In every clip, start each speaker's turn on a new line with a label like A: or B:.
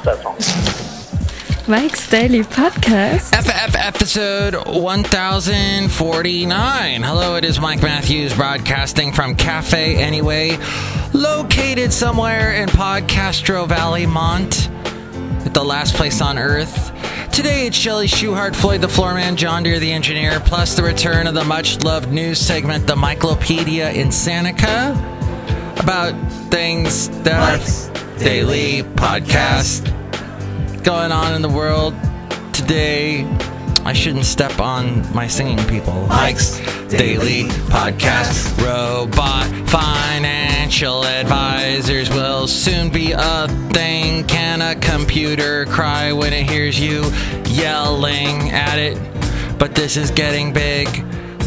A: that song.
B: Mike's Daily Podcast.
C: Episode 1049. Hello, it is Mike Matthews broadcasting from Cafe Anyway, located somewhere in Podcastro Valley, Mont, at the last place on Earth. Today it's Chely Shoehart, Floyd the Floorman, John Deere the Engineer, plus the return of the much-loved news segment, the Mikelopedia Insanica, about things that
A: Mike's
C: Daily Podcast going on in the world today. I shouldn't step on my singing people. Mike's Daily Podcast. Robot financial advisors will soon be a thing. Can a computer cry when it hears you yelling at it? But this is getting big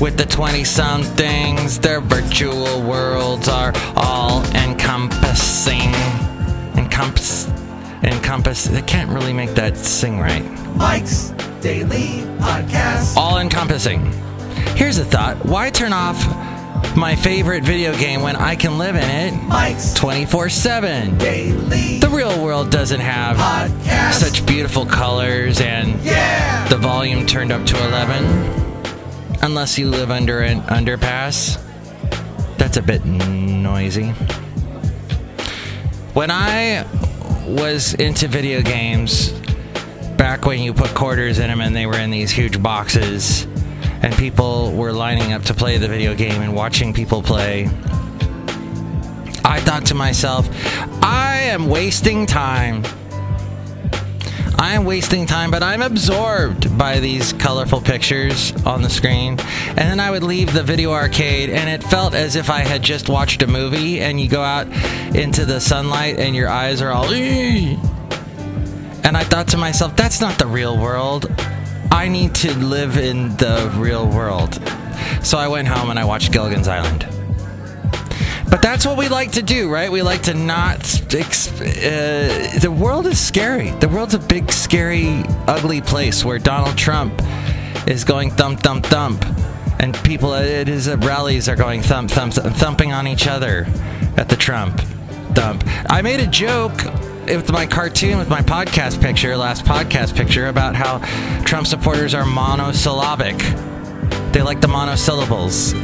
C: with the 20-somethings. Their virtual worlds are all encompassing. Encompass. I can't really make that sing right.
A: Mike's Daily Podcast.
C: All encompassing. Here's a thought. Why turn off my favorite video game when I can live in it
A: Mike's
C: 24/7?
A: Daily.
C: The real world doesn't have
A: Podcast.
C: such beautiful colors and the volume turned up to 11. Unless you live under an underpass. That's a bit noisy. When I was into video games, back when you put quarters in them and they were in these huge boxes and people were lining up to play the video game and watching people play, I thought to myself, I am wasting time, but I'm absorbed by these colorful pictures on the screen. And then I would leave the video arcade and it felt as if I had just watched a movie, and you go out into the sunlight and your eyes are all and I thought to myself, that's not the real world. I need to live in the real world. So I went home and I watched Gilligan's Island. But that's what we like to do, right? We like to not... the world is scary. The world's a big, scary, ugly place where Donald Trump is going thump, thump, thump. And people at his rallies are going thump, thump, thumping on each other at the Trump thump. I made a joke with my cartoon, with my podcast picture, last podcast picture, about how Trump supporters are monosyllabic. They like the monosyllables,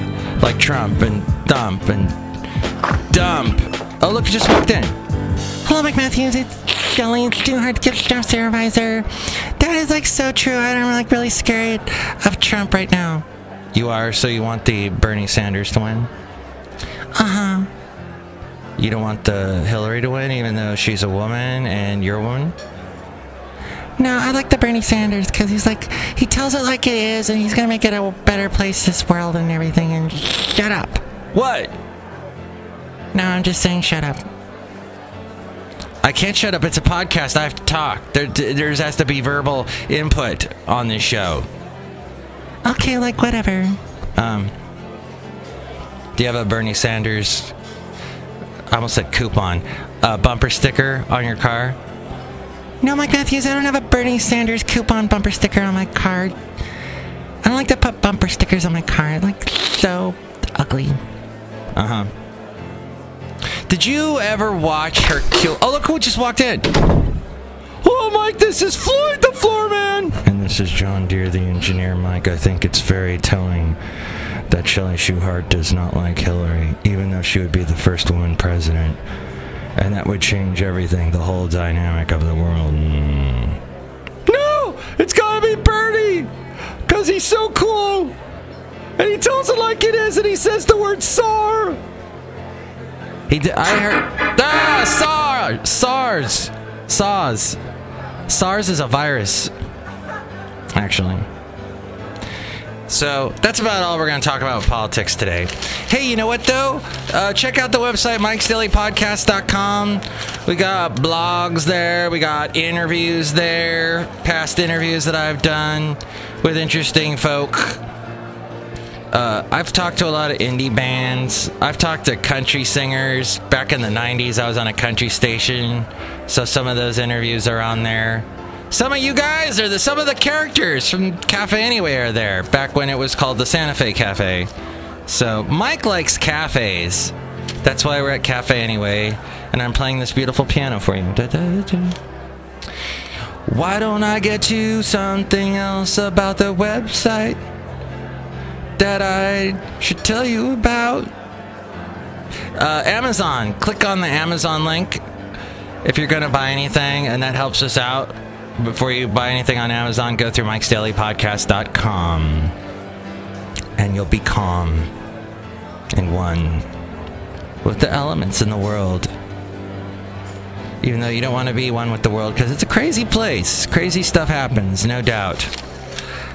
C: like Trump and thump and dump. Oh, look, just walked in. Hello, Mike Matthews. It's Chely Shoehart, gift shop supervisor. That is like so true. I'm like really scared of Trump right now. You are? So you want the Bernie Sanders to win? Uh-huh. You don't want the Hillary to win, even though she's a woman and you're a woman? No, I like the Bernie Sanders because he's like, he tells it like it is, and he's gonna make it a better place, this world and everything. And shut up. What? No, I'm just saying shut up. I can't shut up. It's a podcast. I have to talk. There has to be verbal input on this show. Okay, like whatever. Do you have a Bernie Sanders, I almost said coupon, bumper sticker on your car? No, Mike Matthews, I don't have a Bernie Sanders coupon bumper sticker on my car. I don't like to put bumper stickers on my car. Like, so ugly. Uh-huh. Did you ever watch Hercule? Oh, look who just walked in. Hello, Mike. This is Floyd the Floorman. And this is John Deere the Engineer. Mike, I think it's very telling that Chely Shoehart does not like Hillary, even though she would be the first woman president. And that would change everything, the whole dynamic of the world. No! It's gotta be Bernie! Because he's so cool! And he tells it like it is, and he says the word SAR! I heard... SARS! SARS is a virus, actually. So that's about all we're going to talk about with politics today. Hey, you know what, though? Check out the website, mikesdailypodcast.com. We got blogs there. We got interviews there. Past interviews that I've done with interesting folk. I've talked to a lot of indie bands. I've talked to country singers. Back in the 90s, I was on a country station. So some of those interviews are on there. Some of you guys are some of the characters from Cafe Anyway are there, back when it was called the Santa Fe Cafe. So Mike likes cafes. That's why we're at Cafe Anyway, and I'm playing this beautiful piano for you. Why don't I get to something else about the website that I should tell you about? Amazon. Click on the Amazon link if you're going to buy anything, and that helps us out. Before you buy anything on Amazon, go through mikesdailypodcast.com, and you'll be calm and one with the elements in the world. Even though you don't want to be one with the world, because it's a crazy place. Crazy stuff happens, no doubt.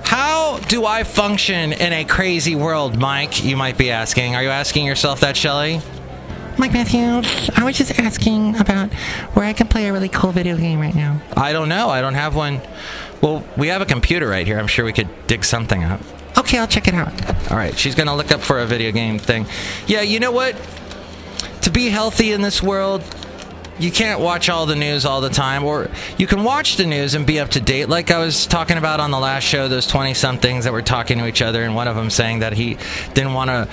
C: How do I function in a crazy world, Mike? You might be asking. Are you asking yourself that, Chely?
D: Mike Matthews, I was just asking about where I can play a really cool video game right now.
C: I don't know. I don't have one. Well, we have a computer right here. I'm sure we could dig something up.
D: Okay, I'll check it out.
C: All right, she's going to look up for a video game thing. Yeah, you know what? To be healthy in this world, you can't watch all the news all the time, or you can watch the news and be up to date. Like I was talking about on the last show, those 20-somethings that were talking to each other, and one of them saying that he didn't want to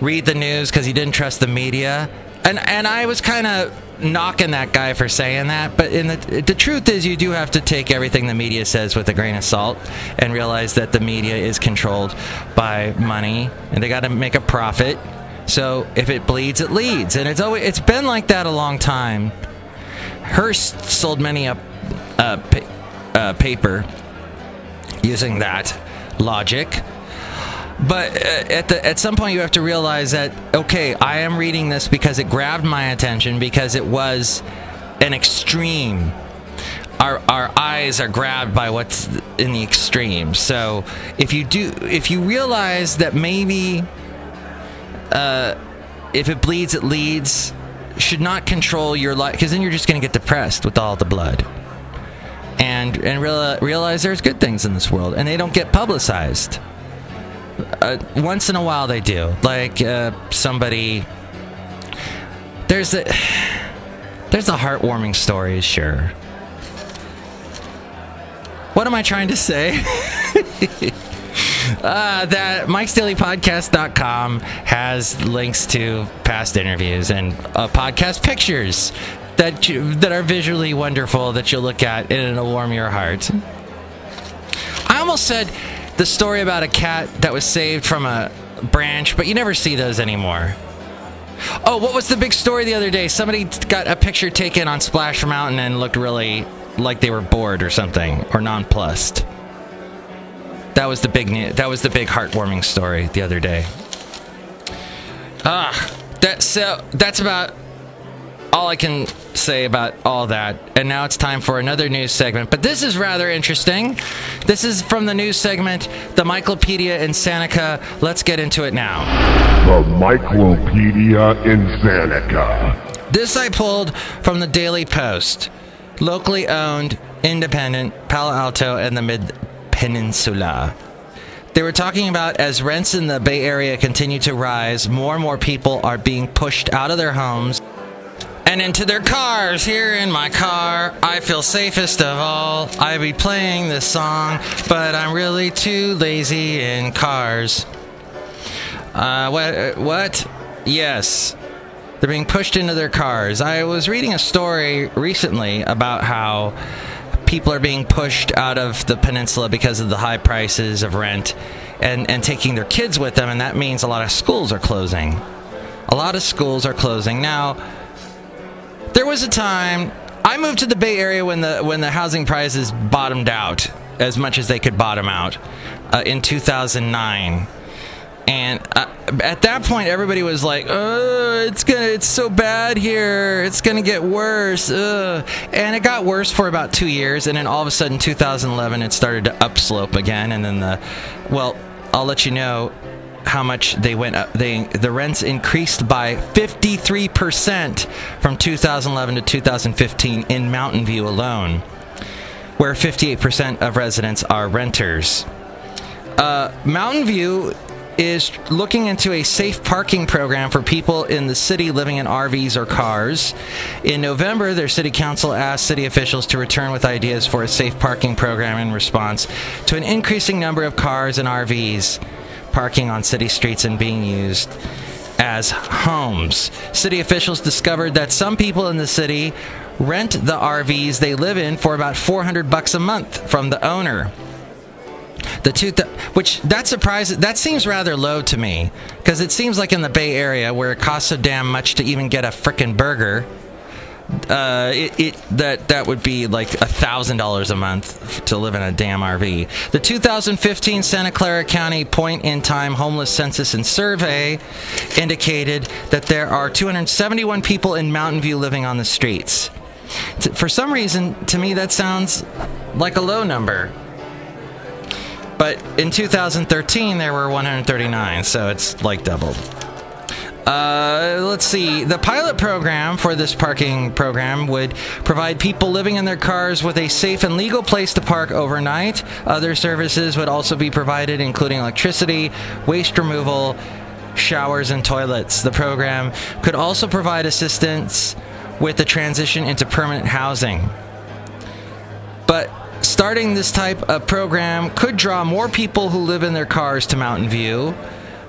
C: read the news because he didn't trust the media. And I was kind of knocking that guy for saying that, but the truth is you do have to take everything the media says with a grain of salt and realize that the media is controlled by money, and they got to make a profit. So if it bleeds, it leads, and it's been like that a long time. Hearst sold many a paper using that logic. But at some point you have to realize that, okay, I am reading this because it grabbed my attention, because it was an extreme. Our eyes are grabbed by what's in the extreme. So if you realize that maybe if it bleeds, it leads, should not control your life, because then you're just going to get depressed with all the blood. And realize there's good things in this world, and they don't get publicized. Once in a while they do. Like somebody... There's the heartwarming stories, sure. What am I trying to say? That Mike'sDailyPodcast.com has links to past interviews and podcast pictures that are visually wonderful that you'll look at and it'll warm your heart. I almost said the story about a cat that was saved from a branch, but you never see those anymore. Oh, what was the big story the other day? Somebody got a picture taken on Splash Mountain and looked really like they were bored or something, or nonplussed. That was the big heartwarming story the other day. That's about all I can say about all that. And now it's time for another news segment. But this is rather interesting. This is from the news segment, the Mikelopedia Insanica. Let's get into it now.
E: The Mikelopedia Insanica.
C: This I pulled from the Daily Post. Locally owned, independent, Palo Alto and the Mid-Peninsula. They were talking about, as rents in the Bay Area continue to rise, more and more people are being pushed out of their homes and into their cars. Here in my car, I feel safest of all. I be playing this song, but I'm really too lazy in cars. What? Yes. They're being pushed into their cars. I was reading a story recently about how people are being pushed out of the peninsula because of the high prices of rent and taking their kids with them, and that means a lot of schools are closing. A lot of schools are closing. Now, there was a time, I moved to the Bay Area when the housing prices bottomed out as much as they could bottom out in 2009. And at that point, everybody was like, it's so bad here. It's going to get worse. And it got worse for about 2 years. And then all of a sudden, 2011, it started to upslope again. And then I'll let you know how much they went up. The rents increased by 53% from 2011 to 2015 in Mountain View alone, where 58% of residents are renters. Mountain View is looking into a safe parking program for people in the city living in RVs or cars. In November, their city council asked city officials to return with ideas for a safe parking program in response to an increasing number of cars and RVs parking on city streets and being used as homes. City officials discovered that some people in the city rent the RVs they live in for about $400 a month from the owner. That seems rather low to me, because it seems like in the Bay Area, where it costs so damn much to even get a frickin' burger, that would be like $1,000 a month to live in a damn RV. The 2015 Santa Clara County point-in-time homeless census and survey indicated that there are 271 people in Mountain View living on the streets. For some reason, to me, that sounds like a low number. But in 2013, there were 139, so it's like doubled. Let's see. The pilot program for this parking program would provide people living in their cars with a safe and legal place to park overnight. Other services would also be provided, including electricity, waste removal, showers, and toilets. The program could also provide assistance with the transition into permanent housing. But starting this type of program could draw more people who live in their cars to Mountain View,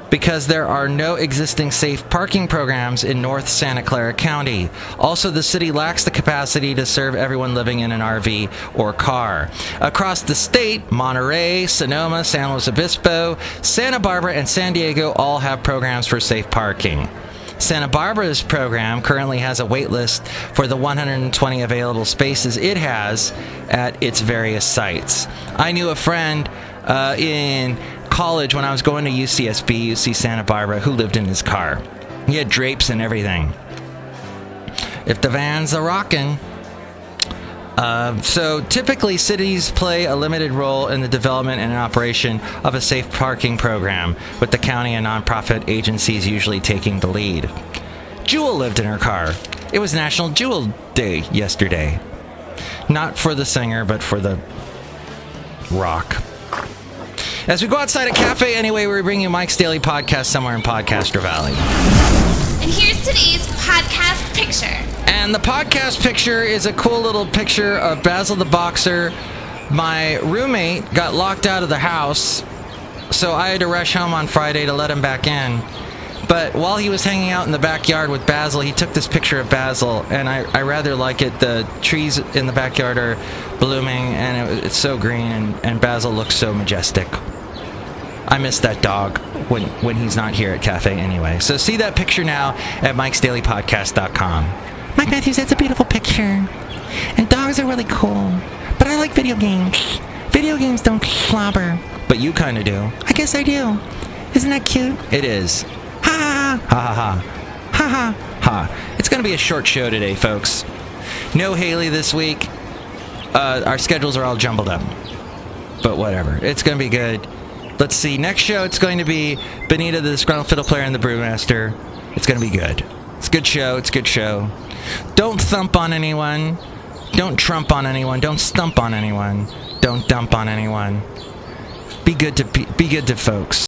C: because there are no existing safe parking programs in North Santa Clara County. Also, the city lacks the capacity to serve everyone living in an RV or car. Across the state, Monterey, Sonoma, San Luis Obispo, Santa Barbara, and San Diego all have programs for safe parking. Santa Barbara's program currently has a wait list for the 120 available spaces it has at its various sites. I knew a friend in college when I was going to UCSB, UC Santa Barbara, who lived in his car. He had drapes and everything. If the van's a rockin'. So typically cities play a limited role in the development and operation of a safe parking program, with the county and nonprofit agencies usually taking the lead. Jewel lived in her car. It was National Jewel Day yesterday. Not for the singer, but for the rock. As we go outside a cafe anyway, we bring you Mike's Daily Podcast somewhere in Podcaster Valley.
F: And here's today's podcast picture.
C: And the podcast picture is a cool little picture of Basil the Boxer. My roommate got locked out of the house, so I had to rush home on Friday to let him back in. But while he was hanging out in the backyard with Basil, he took this picture of Basil, and I rather like it. The trees in the backyard are blooming, and it's so green, and Basil looks so majestic. I miss that dog when he's not here at Cafe anyway. So see that picture now at mikesdailypodcast.com.
D: Mike Matthews, that's a beautiful picture. And dogs are really cool. But I like video games. Video games don't slobber.
C: But you kind of do.
D: I guess I do. Isn't that cute?
C: It is.
D: Ha ha
C: Ha ha ha.
D: ha ha.
C: Ha. It's going to be a short show today, folks. No Haley this week. Our schedules are all jumbled up. But whatever. It's going to be good. Let's see. Next show, it's going to be Benita, the Disgruntled Fiddle Player, and the Brewmaster. It's going to be good. It's a good show. It's a good show. Don't thump on anyone. Don't trump on anyone. Don't stump on anyone. Don't dump on anyone. Be good to folks.